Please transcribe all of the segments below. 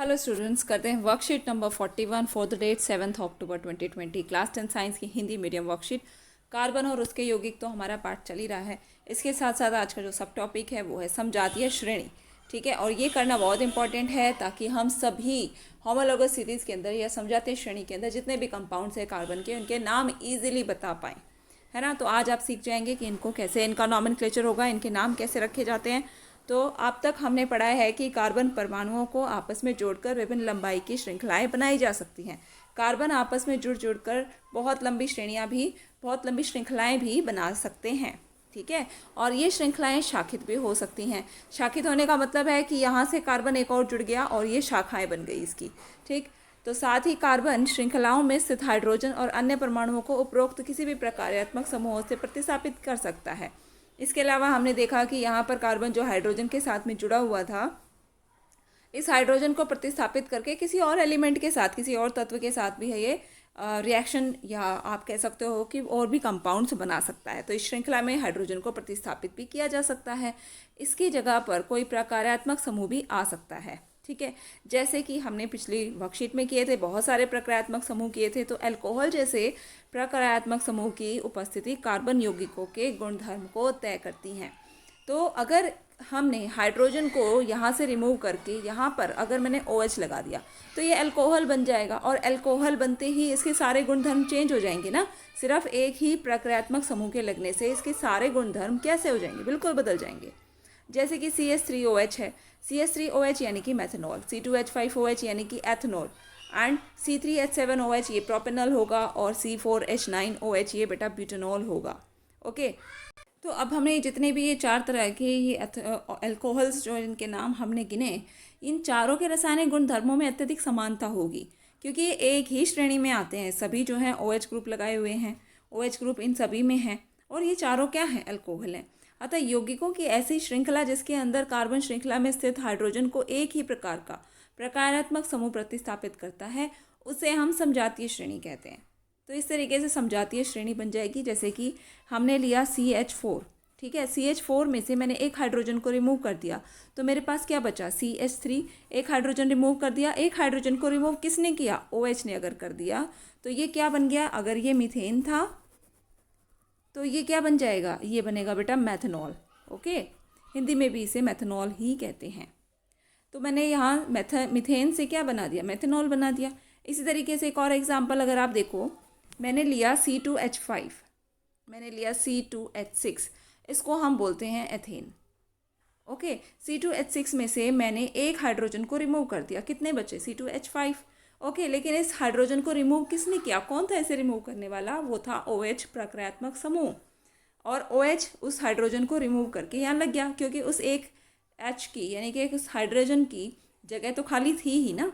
Hello students, करते हैं worksheet number 41 for the date 7 October 2020 class 10 science की Hindi medium worksheet. Carbon और उसके यौगिक तो हमारा पाठ चल ही रहा है। इसके साथ साथ आज का जो सब टॉपिक है वो है समजातीय श्रेणी। ठीक है, और ये करना बहुत इंपॉर्टेंट है ताकि हम सभी होमोलॉगस सीरीज़ के अंदर या समजातीय श्रेणी के अंदर जितने भी कंपाउंड्स हैं कार्बन के, उनके नाम ईजिली बता पाएँ, है ना। तो आज आप सीख जाएंगे कि इनको कैसे, इनका नॉमेनक्लेचर होगा, इनके नाम कैसे रखे जाते हैं। तो अब तक हमने पढ़ा है कि कार्बन परमाणुओं को आपस में जोड़कर विभिन्न लंबाई की श्रृंखलाएं बनाई जा सकती हैं। कार्बन आपस में जुड़ बहुत लंबी श्रृंखलाएं भी बना सकते हैं। ठीक है, और ये श्रृंखलाएं शाखित भी हो सकती हैं। शाखित होने का मतलब है कि यहाँ से कार्बन एक और जुड़ गया और ये शाखाएं बन गई इसकी। ठीक, तो साथ ही कार्बन श्रृंखलाओं में स्थित हाइड्रोजन और अन्य परमाणुओं को उपरोक्त किसी भी प्रकार्यात्मक समूहों से प्रतिस्थापित कर सकता है। इसके अलावा हमने देखा कि यहाँ पर कार्बन जो हाइड्रोजन के साथ में जुड़ा हुआ था, इस हाइड्रोजन को प्रतिस्थापित करके किसी और एलिमेंट के साथ, किसी और तत्व के साथ भी है ये रिएक्शन, या आप कह सकते हो कि और भी कंपाउंड्स बना सकता है। तो इस श्रृंखला में हाइड्रोजन को प्रतिस्थापित भी किया जा सकता है। इसकी जगह पर कोई प्रकार्यात्मक समूह भी आ सकता है। ठीक है, जैसे कि हमने पिछली वर्कशीट में किए थे, बहुत सारे प्रकार्यात्मक समूह किए थे। तो अल्कोहल जैसे प्रकार्यात्मक समूह की उपस्थिति कार्बन यौगिकों के गुणधर्म को तय करती हैं। तो अगर हमने हाइड्रोजन को यहाँ से रिमूव करके यहाँ पर अगर मैंने OH लगा दिया तो ये अल्कोहल बन जाएगा, और अल्कोहल बनते ही इसके सारे गुणधर्म चेंज हो जाएंगे ना। सिर्फ एक ही प्रकार्यात्मक समूह के लगने से इसके सारे गुणधर्म कैसे हो जाएंगे, बिल्कुल बदल जाएंगे। जैसे कि CH3OH है, CH3OH यानी कि मेथनॉल, C2H5OH यानी कि एथनॉल, एंड C3H7OH ये प्रोपेनॉल होगा, और C4H9OH ये बेटा ब्यूटेनॉल होगा। ओके, तो अब हमने जितने भी ये चार तरह के ये अल्कोहल्स जो इनके नाम हमने गिने, इन चारों के रासायनिक गुणधर्मों में अत्यधिक समानता होगी, क्योंकि ये एक ही श्रेणी में आते हैं। सभी जो हैं OH ग्रुप लगाए हुए हैं, OH ग्रुप इन सभी में है, और ये चारों क्या हैं, अल्कोहल हैं। अतः यौगिकों की ऐसी श्रृंखला जिसके अंदर कार्बन श्रृंखला में स्थित हाइड्रोजन को एक ही प्रकार का प्रकारात्मक समूह प्रतिस्थापित करता है, उसे हम समजातीय श्रेणी कहते हैं। तो इस तरीके से समजातीय श्रेणी बन जाएगी। जैसे कि हमने लिया CH4, ठीक है, CH4 में से मैंने एक हाइड्रोजन को रिमूव कर दिया, तो मेरे पास क्या बचा, CH3। एक हाइड्रोजन रिमूव कर दिया, एक हाइड्रोजन को रिमूव किसने किया, OH ने अगर कर दिया, तो ये क्या बन गया, अगर ये मीथेन था तो ये क्या बन जाएगा, ये बनेगा बेटा मैथनॉल। ओके, हिंदी में भी इसे मैथनॉल ही कहते हैं। तो मैंने यहाँ मीथेन से क्या बना दिया, मैथनॉल बना दिया। इसी तरीके से एक और एग्जाम्पल अगर आप देखो, मैंने लिया C2H5, मैंने लिया C2H6, इसको हम बोलते हैं एथेन। ओके, C2H6 में से मैंने एक हाइड्रोजन को रिमूव कर दिया, कितने बचे, C2H5। ओके, लेकिन इस हाइड्रोजन को रिमूव किसने किया, कौन था इसे रिमूव करने वाला, वो था OH प्रक्रियात्मक समूह। और OH उस हाइड्रोजन को रिमूव करके यहाँ लग गया, क्योंकि उस एक H की यानी कि उस हाइड्रोजन की जगह तो खाली थी ही ना।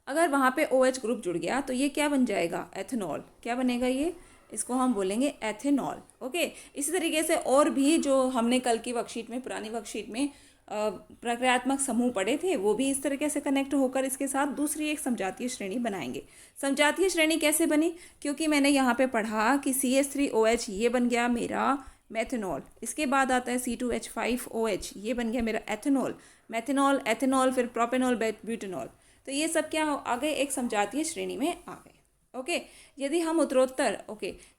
अगर वहाँ पे OH ग्रुप जुड़ गया तो ये क्या बन जाएगा, एथेनॉल। क्या बनेगा ये, इसको हम बोलेंगे एथेनॉल। ओके, इसी तरीके से और भी जो हमने कल की वर्कशीट में, पुरानी वर्कशीट में प्रक्रियात्मक समूह पढ़े थे, वो भी इस तरीके से कनेक्ट होकर इसके साथ दूसरी एक समजातीय श्रेणी बनाएंगे। समजातीय श्रेणी कैसे बनी, क्योंकि मैंने यहाँ पे पढ़ा कि CH3OH ये बन गया मेरा मेथनॉल, इसके बाद आता है C2H5OH ये बन गया मेरा एथेनॉल, मेथनॉल, एथेनॉल, फिर प्रोपेनॉल, ब्यूटेनॉल। तो ये सब क्या आ गए, एक समजातीय श्रेणी में आ गए। ओके, यदि हम उत्तरोत्तर,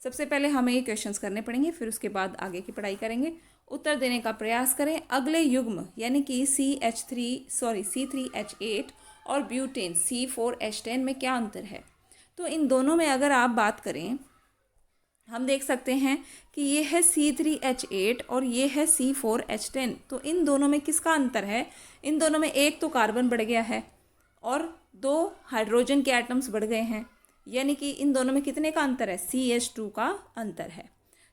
सबसे पहले हमें ये क्वेश्चंस करने पड़ेंगे, फिर उसके बाद आगे की पढ़ाई करेंगे। उत्तर देने का प्रयास करें। अगले युग्म यानी कि C3H8 और ब्यूटेन C4H10 में क्या अंतर है। तो इन दोनों में अगर आप बात करें, हम देख सकते हैं कि ये है C3H8 और ये है C4H10। तो इन दोनों में किसका अंतर है, इन दोनों में एक तो कार्बन बढ़ गया है और दो हाइड्रोजन के एटम्स बढ़ गए हैं, यानी कि इन दोनों में कितने का अंतर है, CH2 का अंतर है।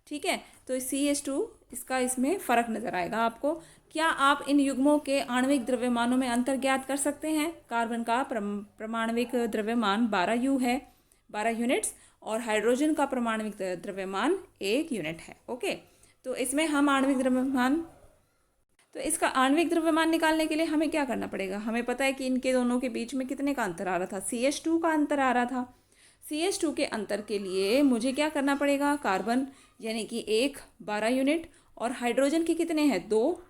ठीक है, तो CH2 इसका इसमें फ़र्क नज़र आएगा आपको। क्या आप इन युग्मों के आणविक द्रव्यमानों में अंतर ज्ञात कर सकते हैं। कार्बन का परमाणविक द्रव्यमान 12U है, 12 यूनिट्स, और हाइड्रोजन का परमाणविक द्रव्यमान 1 यूनिट है। ओके, तो इसमें हम आणविक द्रव्यमान, तो इसका आणविक द्रव्यमान निकालने के लिए हमें क्या करना पड़ेगा, हमें पता है कि इनके दोनों के बीच में कितने का अंतर आ रहा था, CH2 का अंतर आ रहा था। CH2 के अंतर के लिए मुझे क्या करना पड़ेगा, कार्बन यानी कि 1 12 यूनिट, और हाइड्रोजन के कितने हैं, 2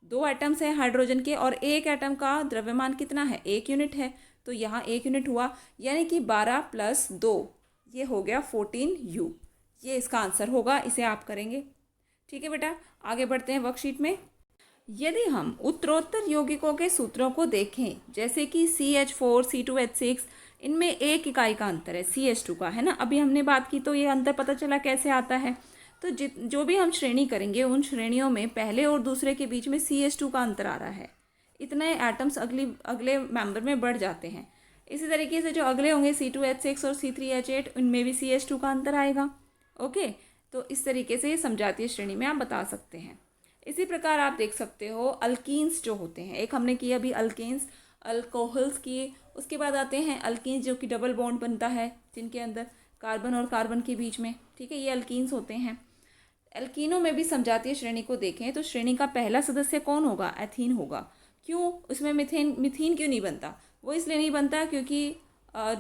दो एटम्स हैं हाइड्रोजन के और एक एटम का द्रव्यमान कितना है, 1 यूनिट है। तो यहाँ 1 यूनिट हुआ, यानी कि 12 + 2 ये हो गया 14U। ये इसका आंसर होगा, इसे आप करेंगे। ठीक है बेटा, आगे बढ़ते हैं वर्कशीट में। यदि हम उत्तरोत्तर यौगिकों के सूत्रों को देखें, जैसे कि CH4 C2H6, इनमें एक इकाई का अंतर है CH2 का, है ना। अभी हमने बात की तो ये अंतर पता चला कैसे आता है। तो जो भी हम श्रेणी करेंगे उन श्रेणियों में पहले और दूसरे के बीच में CH2 का अंतर आ रहा है, इतने एटम्स अगले मेंबर में बढ़ जाते हैं। इसी तरीके से जो अगले होंगे C2H6 और C3H8, उनमें भी CH2 का अंतर आएगा। ओके, तो इस तरीके से समजातीय श्रेणी में आप बता सकते हैं। इसी प्रकार आप देख सकते हो अल्कीन्स जो होते हैं, एक हमने किया अभी अल्केन्स, अल्कोहल्स किए, उसके बाद आते हैं अल्कीन्स जो कि डबल बॉन्ड बनता है जिनके अंदर कार्बन और कार्बन के बीच में। ठीक है, ये अल्कीन्स होते हैं। एल्कीनों में भी समजातीय श्रेणी को देखें तो श्रेणी का पहला सदस्य कौन होगा, एथीन होगा। क्यों, उसमें मिथीन क्यों नहीं बनता? वो इसलिए नहीं बनता क्योंकि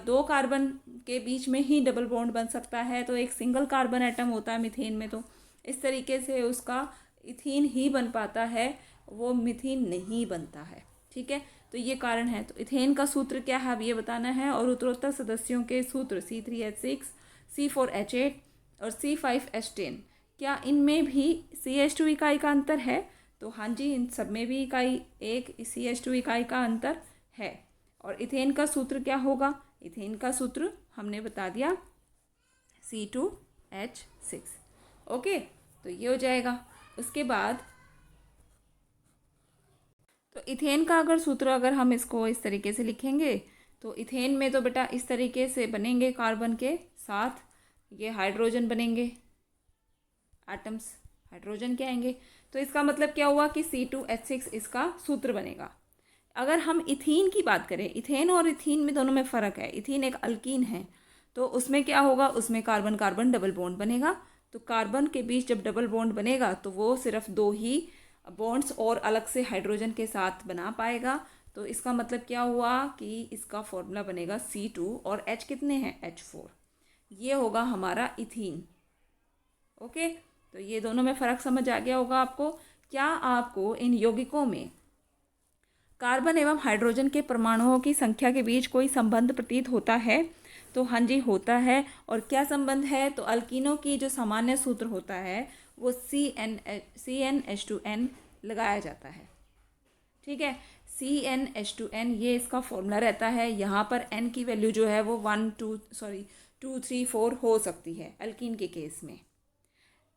दो कार्बन के बीच में ही डबल बॉन्ड बन सकता है, तो एक सिंगल कार्बन एटम होता है मिथेन में, तो इस तरीके से उसका इथीन ही बन पाता है, वो मिथीन नहीं बनता है। ठीक है, तो ये कारण है। तो इथेन का सूत्र क्या है अब ये बताना है, और उत्तरोत्तर सदस्यों के सूत्र C3H6, C4H8 और C5H10, क्या इनमें भी CH2 इकाई का अंतर है? तो हाँ जी, इन सब में भी एक CH2 इकाई का अंतर है। और इथेन का सूत्र क्या होगा? इथेन का सूत्र हमने बता दिया C2H6। ओके, तो ये हो जाएगा। उसके बाद तो इथेन का अगर हम इसको इस तरीके से लिखेंगे तो इथेन में तो बेटा इस तरीके से बनेंगे, कार्बन के साथ ये हाइड्रोजन बनेंगे, एटम्स हाइड्रोजन के आएंगे। तो इसका मतलब क्या हुआ कि C2H6 इसका सूत्र बनेगा। अगर हम इथीन की बात करें, इथेन और इथीन में दोनों में फ़र्क है। इथीन एक अल्कीन है, तो उसमें क्या होगा, उसमें कार्बन कार्बन डबल बॉन्ड बनेगा। तो कार्बन के बीच जब डबल बॉन्ड बनेगा तो वो सिर्फ दो ही बॉन्ड्स और अलग से हाइड्रोजन के साथ बना पाएगा। तो इसका मतलब क्या हुआ कि इसका फॉर्मूला बनेगा C2 और H कितने हैं, H4। ये होगा हमारा इथीन। ओके, तो ये दोनों में फ़र्क समझ आ गया होगा आपको। क्या आपको इन यौगिकों में कार्बन एवं हाइड्रोजन के परमाणुओं की संख्या के बीच कोई संबंध प्रतीत होता है? तो हाँ जी, होता है। और क्या संबंध है? तो अल्कीनों की जो सामान्य सूत्र होता है वो CnH2n लगाया जाता है। ठीक है, CnH2n ये इसका फॉर्मूला रहता है। यहाँ पर n की वैल्यू जो है वो 2, 3, 4 हो सकती है अल्कीन के केस में।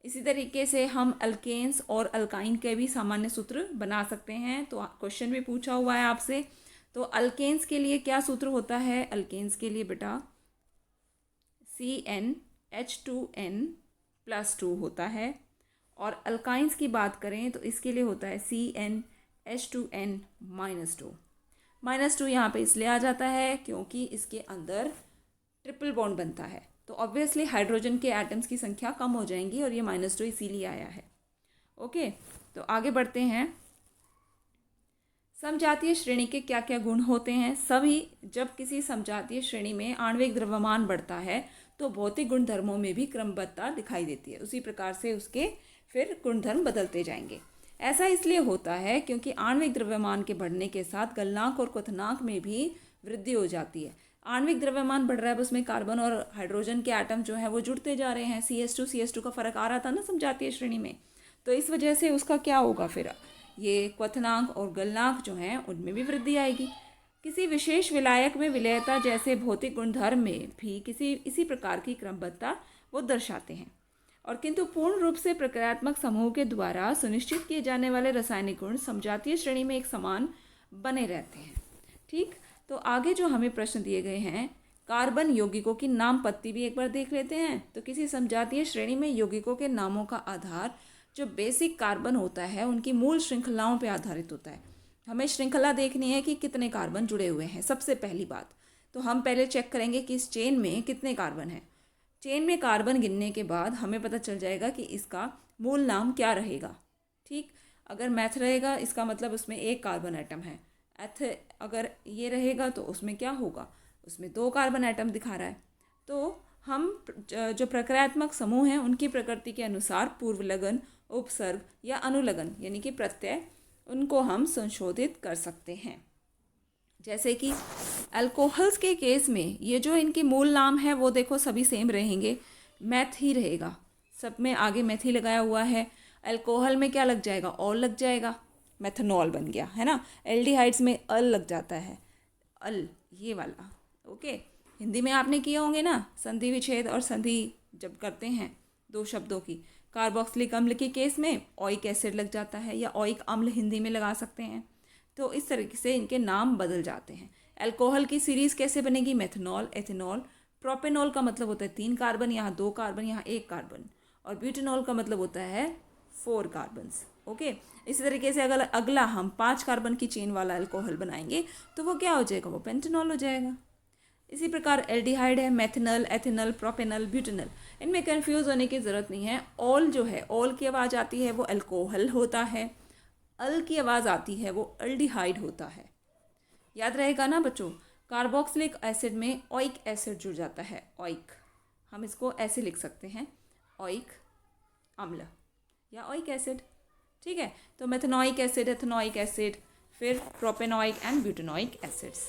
इसी तरीके से हम अल्केन्स और अल्काइन के भी सामान्य सूत्र बना सकते हैं। तो क्वेश्चन भी पूछा हुआ है आपसे। तो अल्केन्स के लिए क्या सूत्र होता है? अल्केन्स के लिए बेटा CnH2n+2 होता है। और अल्काइंस की बात करें तो इसके लिए होता है CnH2n-2। -2 यहाँ पे इसलिए आ जाता है क्योंकि इसके अंदर ट्रिपल बॉन्ड बनता है, तो ऑब्वियसली हाइड्रोजन के एटम्स की संख्या कम हो जाएंगी, और ये -2 इसीलिए आया है। ओके, तो आगे बढ़ते हैं। समजातीय श्रेणी के क्या क्या गुण होते हैं? सभी जब किसी समजातीय श्रेणी में आणविक द्रव्यमान बढ़ता है तो भौतिक गुणधर्मों में भी क्रमबद्धता दिखाई देती है। उसी प्रकार से उसके फिर गुणधर्म बदलते जाएंगे। ऐसा इसलिए होता है क्योंकि आणविक द्रव्यमान के बढ़ने के साथ गलनांक और क्वथनांक में भी वृद्धि हो जाती है। आणविक द्रव्यमान बढ़ रहा है, उसमें कार्बन और हाइड्रोजन के एटम जो है वो जुड़ते जा रहे हैं। CH2 का फर्क आ रहा था ना समजातीय श्रेणी में, तो इस वजह से उसका क्या होगा, फिर ये क्वथनांक और गलनांक जो हैं उनमें भी वृद्धि आएगी। किसी विशेष विलायक में विलयता जैसे भौतिक गुणधर्म में भी इसी प्रकार की क्रमबद्धता वो दर्शाते हैं। और किंतु पूर्ण रूप से प्रक्रियात्मक समूह के द्वारा सुनिश्चित किए जाने वाले रासायनिक गुण समजातीय श्रेणी में एक समान बने रहते हैं। ठीक, तो आगे जो हमें प्रश्न दिए गए हैं, कार्बन यौगिकों की नाम पत्ती भी एक बार देख लेते हैं। तो किसी समजातीय श्रेणी में यौगिकों के नामों का आधार जो बेसिक कार्बन होता है उनकी मूल श्रृंखलाओं पर आधारित होता है। हमें श्रृंखला देखनी है कि कितने कार्बन जुड़े हुए हैं। सबसे पहली बात तो हम पहले चेक करेंगे कि इस चेन में कितने कार्बन हैं। चेन में कार्बन गिनने के बाद हमें पता चल जाएगा कि इसका मूल नाम क्या रहेगा। ठीक, अगर मैथ रहेगा इसका मतलब उसमें एक कार्बन एटम है। एथ अगर ये रहेगा तो उसमें क्या होगा, उसमें 2 कार्बन एटम दिखा रहा है। तो हम जो प्रक्रियात्मक समूह हैं उनकी प्रकृति के अनुसार पूर्वलगन, उपसर्ग या अनुलगन यानी कि प्रत्यय उनको हम संशोधित कर सकते हैं। जैसे कि अल्कोहल्स के केस में ये जो इनके मूल नाम है वो देखो सभी सेम रहेंगे, मैथ ही रहेगा, सब में आगे मैथ ही लगाया हुआ है। अल्कोहल में क्या लग जाएगा, ऑल लग जाएगा, मेथनॉल बन गया है ना। एल्डिहाइड्स में अल लग जाता है, अल ये वाला। ओके, हिंदी में आपने किए होंगे ना, संधि विच्छेद और संधि जब करते हैं दो शब्दों की। कार्बोक्सिलिक अम्ल के केस में ओइक एसिड लग जाता है, या ओइक अम्ल हिंदी में लगा सकते हैं। तो इस तरीके से इनके नाम बदल जाते हैं। अल्कोहल की सीरीज़ कैसे बनेगी, मेथनॉल, एथेनॉल। प्रोपेनॉल का मतलब होता है 3 कार्बन, यहाँ 2 कार्बन, यहाँ 1 कार्बन। और ब्यूटेनॉल का मतलब होता है 4 कार्बन्स। ओके, इसी तरीके से अगर अगला हम 5 कार्बन की चेन वाला अल्कोहल बनाएंगे तो वो क्या हो जाएगा, वो पेंटेनॉल हो जाएगा। इसी प्रकार एल्डिहाइड है, मेथनल, एथेनल, प्रोपेनल, ब्यूटेनल। इनमें कंफ्यूज होने की ज़रूरत नहीं है। ऑल जो है, ऑल की आवाज़ आती है वो अल्कोहल होता है, अल की आवाज़ आती है वो एल्डिहाइड होता है। याद रहेगा ना बच्चों। कार्बोक्सिलिक एसिड में ओइक एसिड जुड़ जाता है, ओइक, हम इसको ऐसे लिख सकते हैं, ओइक अम्ल या ओइक एसिड। ठीक है, तो मेथनोइक एसिड, एथेनोइक एसिड, फिर प्रोपेनोइक एंड ब्यूटेनोइक एसिड्स।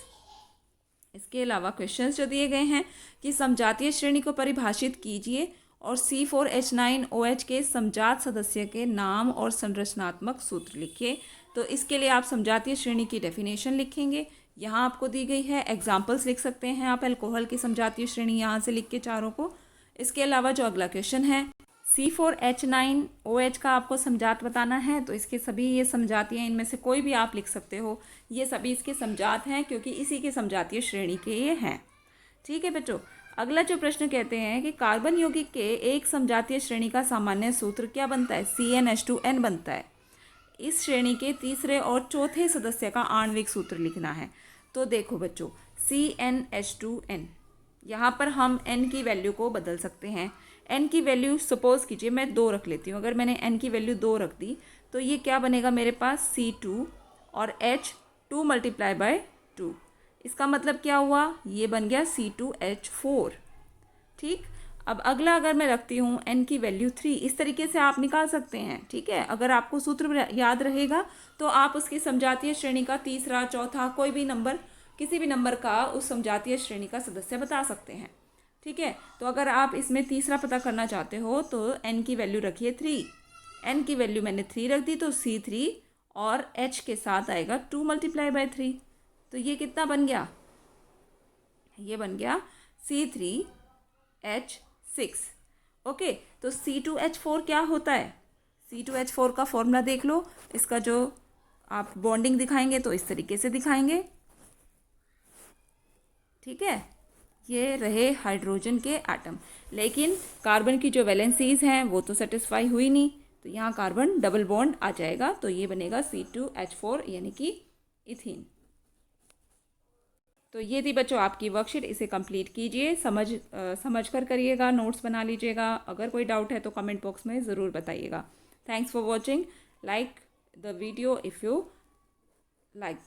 इसके अलावा क्वेश्चंस जो दिए गए हैं कि समजातीय श्रेणी को परिभाषित कीजिए और C4H9OH के समजात सदस्य के नाम और संरचनात्मक सूत्र लिखिए। तो इसके लिए आप समजातीय श्रेणी की डेफिनेशन लिखेंगे, यहाँ आपको दी गई है। एग्जाम्पल्स लिख सकते हैं आप अल्कोहल की समजातीय श्रेणी यहाँ से लिख के चारों को। इसके अलावा जो अगला क्वेश्चन है, C4H9OH का आपको समजात बताना है। तो इसके सभी ये समजातियाँ, इनमें से कोई भी आप लिख सकते हो, ये सभी इसके समजात हैं क्योंकि इसी के समजातीय श्रेणी के ये हैं। ठीक है बच्चों, अगला जो प्रश्न कहते हैं कि कार्बन यौगिक के एक समजातीय श्रेणी का सामान्य सूत्र क्या बनता है, CnH2n बनता है। इस श्रेणी के तीसरे और चौथे सदस्य का आणविक सूत्र लिखना है। तो देखो बच्चों, CnH2n, यहाँ पर हम n की वैल्यू को बदल सकते हैं। n की वैल्यू सपोज कीजिए मैं 2 रख लेती हूँ। अगर मैंने n की वैल्यू 2 रख दी तो ये क्या बनेगा मेरे पास, C2 और H 2 मल्टीप्लाई बाय 2। इसका मतलब क्या हुआ, ये बन गया C2H4। ठीक, अब अगला अगर मैं रखती हूँ n की वैल्यू 3, इस तरीके से आप निकाल सकते हैं। ठीक है, अगर आपको सूत्र याद रहेगा तो आप उसकी समजातीय श्रेणी का तीसरा, चौथा, कोई भी नंबर, किसी भी नंबर का उस समजातीय श्रेणी का सदस्य बता सकते हैं। ठीक है, तो अगर आप इसमें तीसरा पता करना चाहते हो तो n की वैल्यू रखिए 3। n की वैल्यू मैंने 3 रख दी तो C3 और H के साथ आएगा 2 मल्टीप्लाई बाय 3। तो ये कितना बन गया, ये बन गया C3H6। ओके, तो C2H4 क्या होता है, C2H4 का फॉर्मूला देख लो। इसका जो आप बॉन्डिंग दिखाएंगे तो इस तरीके से दिखाएंगे। ठीक है, ये रहे हाइड्रोजन के एटम, लेकिन कार्बन की जो वैलेंसीज हैं वो तो सेटिस्फाई हुई नहीं, तो यहाँ कार्बन डबल बॉन्ड आ जाएगा, तो ये बनेगा C2H4 यानी कि इथीन। तो ये थी बच्चों आपकी वर्कशीट, इसे कंप्लीट कीजिए, समझ कर करिएगा, नोट्स बना लीजिएगा। अगर कोई डाउट है तो कमेंट बॉक्स में ज़रूर बताइएगा। Thanks for watching, like the video if you like.